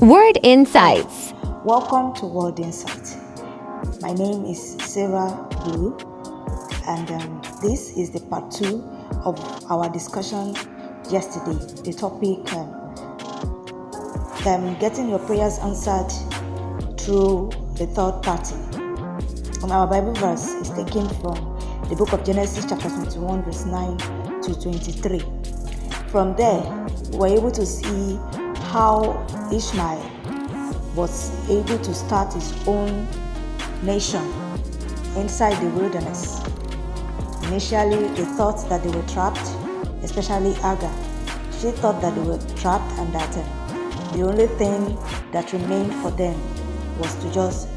Word Insights. Welcome to Word Insights. My name is Sarah Blue, and this is the part 2 of our discussion yesterday. The topic, getting your prayers answered through the third party. And our Bible verse is taken from the book of Genesis chapter 21 verse 9 to 23. From there, we were able to see how Ishmael was able to start his own nation inside the wilderness. Initially, they thought that they were trapped, especially Agar. She thought that they were trapped and that the only thing that remained for them was to just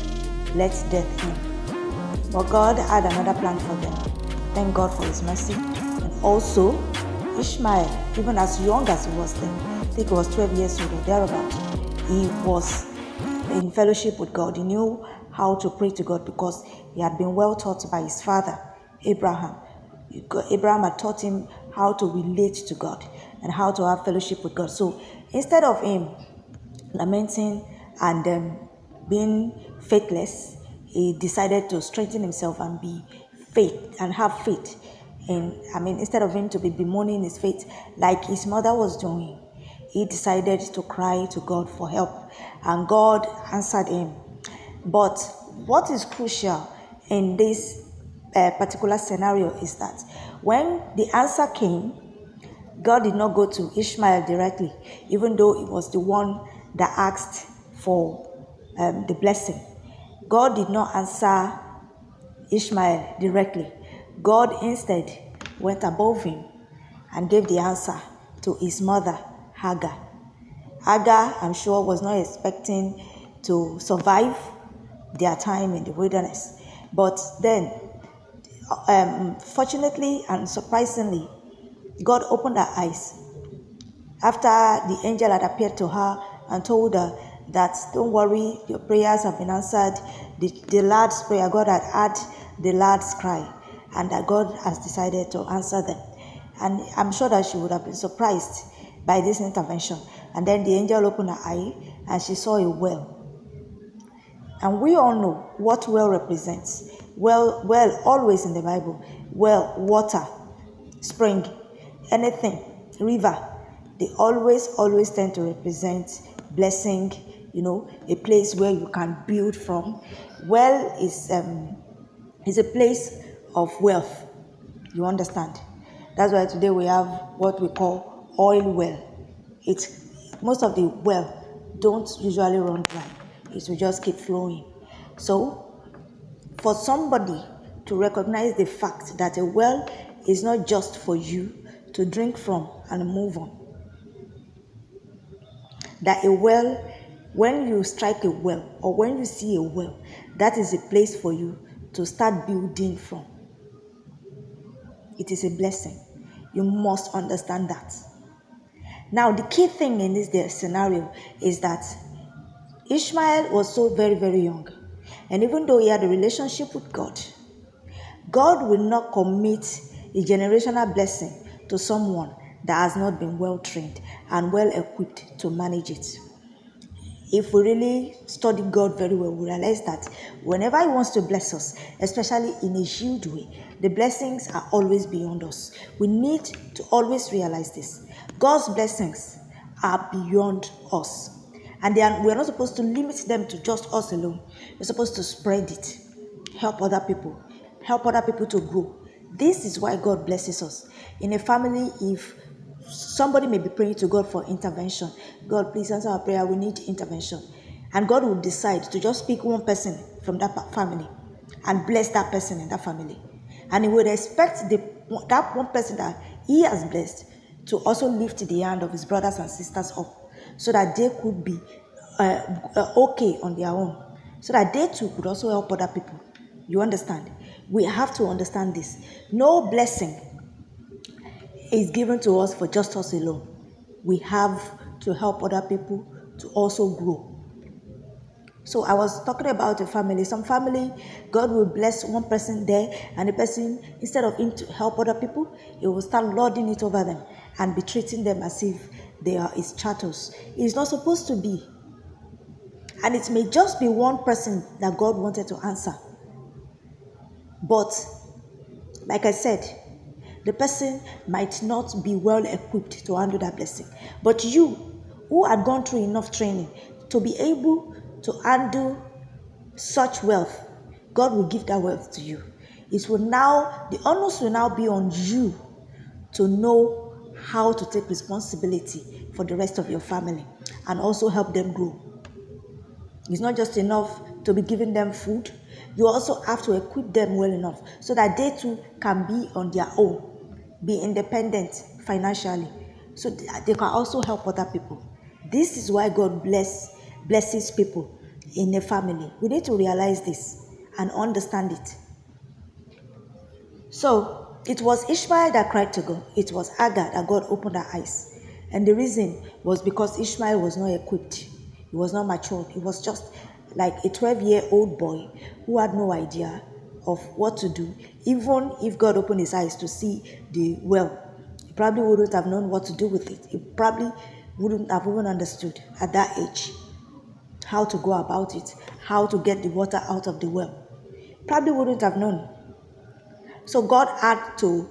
let death in. But God had another plan for them. Thank God for His mercy. And also, Ishmael, even as young as he was then, I think he was 12 years old or thereabout, he was in fellowship with God. He knew how to pray to God because he had been well taught by his father, Abraham. Abraham had taught him how to relate to God and how to have fellowship with God. So instead of him lamenting and being faithless, he decided to strengthen himself and be faith and have faith. Instead of him to be bemoaning his faith like his mother was doing, he decided to cry to God for help, and God answered him. But what is crucial in this particular scenario is that when the answer came, God did not go to Ishmael directly, even though it was the one that asked for the blessing. God did not answer Ishmael directly. God instead went above him and gave the answer to his mother, Hagar. Hagar, I'm sure, was not expecting to survive their time in the wilderness. But then, fortunately and surprisingly, God opened her eyes after the angel had appeared to her and told her that, don't worry, your prayers have been answered. The lad's prayer, God had heard the lad's cry, and that God has decided to answer them. And I'm sure that she would have been surprised by this intervention. And then the angel opened her eye and she saw a well. And we all know what well represents. Well, always in the Bible. Well, water, spring, anything, river. They always tend to represent blessing, a place where you can build from. Well is a place of wealth. You understand? That's why today we have what we call oil well. Most of the well don't usually run dry. It will just keep flowing. So, for somebody to recognize the fact that a well is not just for you to drink from and move on. That a well, when you strike a well or when you see a well, that is a place for you to start building from. It is a blessing. You must understand that. Now, the key thing in this scenario is that Ishmael was so very, very young. And even though he had a relationship with God, God will not commit a generational blessing to someone that has not been well trained and well equipped to manage it. If we really study God very well, we realize that whenever He wants to bless us, especially in a huge way, the blessings are always beyond us. We need to always realize this. God's blessings are beyond us. And we're not supposed to limit them to just us alone. We're supposed to spread it, help other people to grow. This is why God blesses us. In a family, if somebody may be praying to God for intervention, God, please answer our prayer, we need intervention. And God will decide to just pick one person from that family and bless that person in that family. And He would expect that one person that He has blessed to also lift the hand of his brothers and sisters up so that they could be okay on their own, so that they too could also help other people. You understand? We have to understand this. No blessing is given to us for just us alone. We have to help other people to also grow. So I was talking about a family. Some family, God will bless one person there, and the person, instead of him to help other people, he will start lording it over them and be treating them as if they are his chattels. It's not supposed to be. And it may just be one person that God wanted to answer. But, like I said, the person might not be well equipped to handle that blessing. But you, who had gone through enough training to be able to handle such wealth, God will give that wealth to you. It will now, the onus will now be on you to know how to take responsibility for the rest of your family and also help them grow. It's not just enough to be giving them food. You also have to equip them well enough so that they too can be on their own, be independent financially, so they can also help other people. This is why God blesses people in a family. We need to realize this and understand it. So it was Ishmael that cried to God. It was Hagar that God opened her eyes. And the reason was because Ishmael was not equipped. He was not matured. He was just like a 12-year-old boy who had no idea of what to do. Even if God opened his eyes to see the well, he probably wouldn't have known what to do with it. He probably wouldn't have even understood at that age how to go about it, how to get the water out of the well. Probably wouldn't have known. So God had to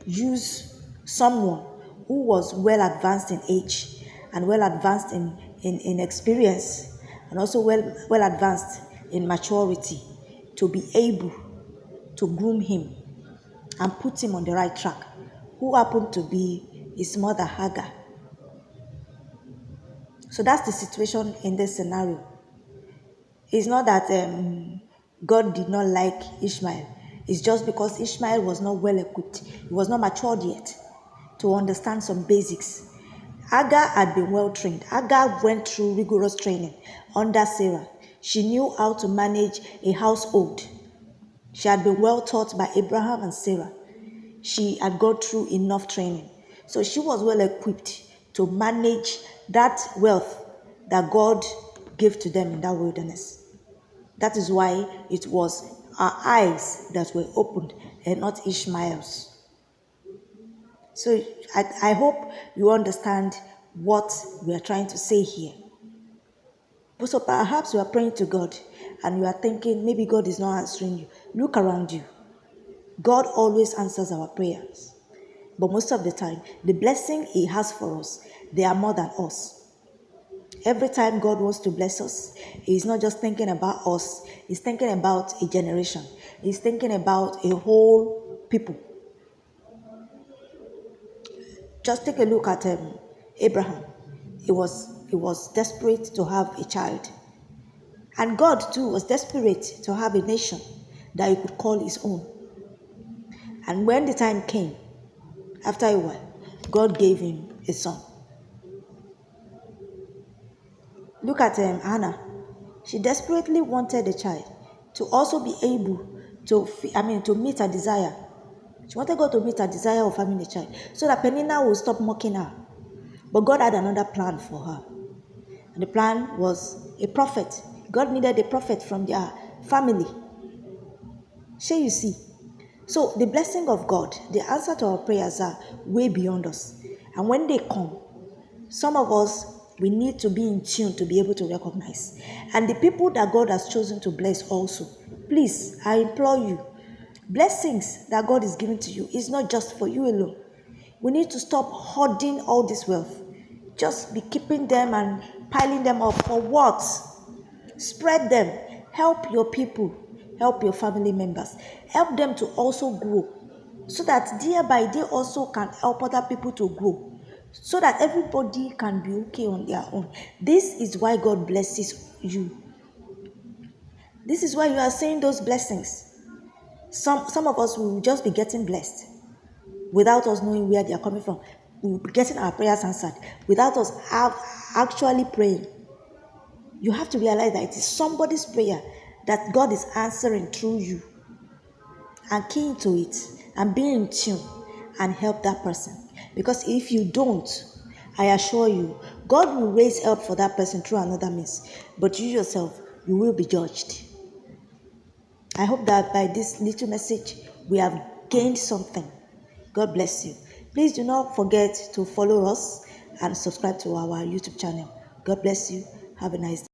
use someone who was well advanced in age and well advanced in experience and also well advanced in maturity to be able to groom him and put him on the right track, who happened to be his mother Hagar. So that's the situation in this scenario. It's not that God did not like Ishmael. It's just because Ishmael was not well equipped. He was not matured yet to understand some basics. Hagar had been well trained. Hagar went through rigorous training under Sarah. She knew how to manage a household. She had been well taught by Abraham and Sarah. She had gone through enough training. So she was well equipped to manage that wealth that God gave to them in that wilderness. That is why it was our eyes that were opened and not Ishmael's. So I hope you understand what we are trying to say here. So perhaps you are praying to God and you are thinking maybe God is not answering you. Look around you. God always answers our prayers. But most of the time, the blessing He has for us, they are more than us. Every time God wants to bless us, He's not just thinking about us. He's thinking about a generation. He's thinking about a whole people. Just take a look at Abraham. He was desperate to have a child. And God too was desperate to have a nation that He could call His own. And when the time came, after a while, God gave him a son. Look at Hannah. She desperately wanted a child to also be able to meet her desire. She wanted God to meet her desire of having a child so that Peninnah would stop mocking her. But God had another plan for her. And the plan was a prophet. God needed a prophet from their family. So you see. So the blessing of God, the answer to our prayers are way beyond us. And when they come, some of us, we need to be in tune to be able to recognize. And the people that God has chosen to bless also, please, I implore you, blessings that God is giving to you is not just for you alone. We need to stop hoarding all this wealth. Just be keeping them and piling them up. For what? Spread them. Help your people. Help your family members. Help them to also grow. So that thereby they also can help other people to grow. So that everybody can be okay on their own. This is why God blesses you. This is why you are saying those blessings. Some of us will just be getting blessed without us knowing where they are coming from. We will be getting our prayers answered without us actually praying. You have to realize that it is somebody's prayer that God is answering through you. And key into it and be in tune and help that person. Because if you don't, I assure you, God will raise help for that person through another means. But you yourself, you will be judged. I hope that by this little message, we have gained something. God bless you. Please do not forget to follow us and subscribe to our YouTube channel. God bless you. Have a nice day.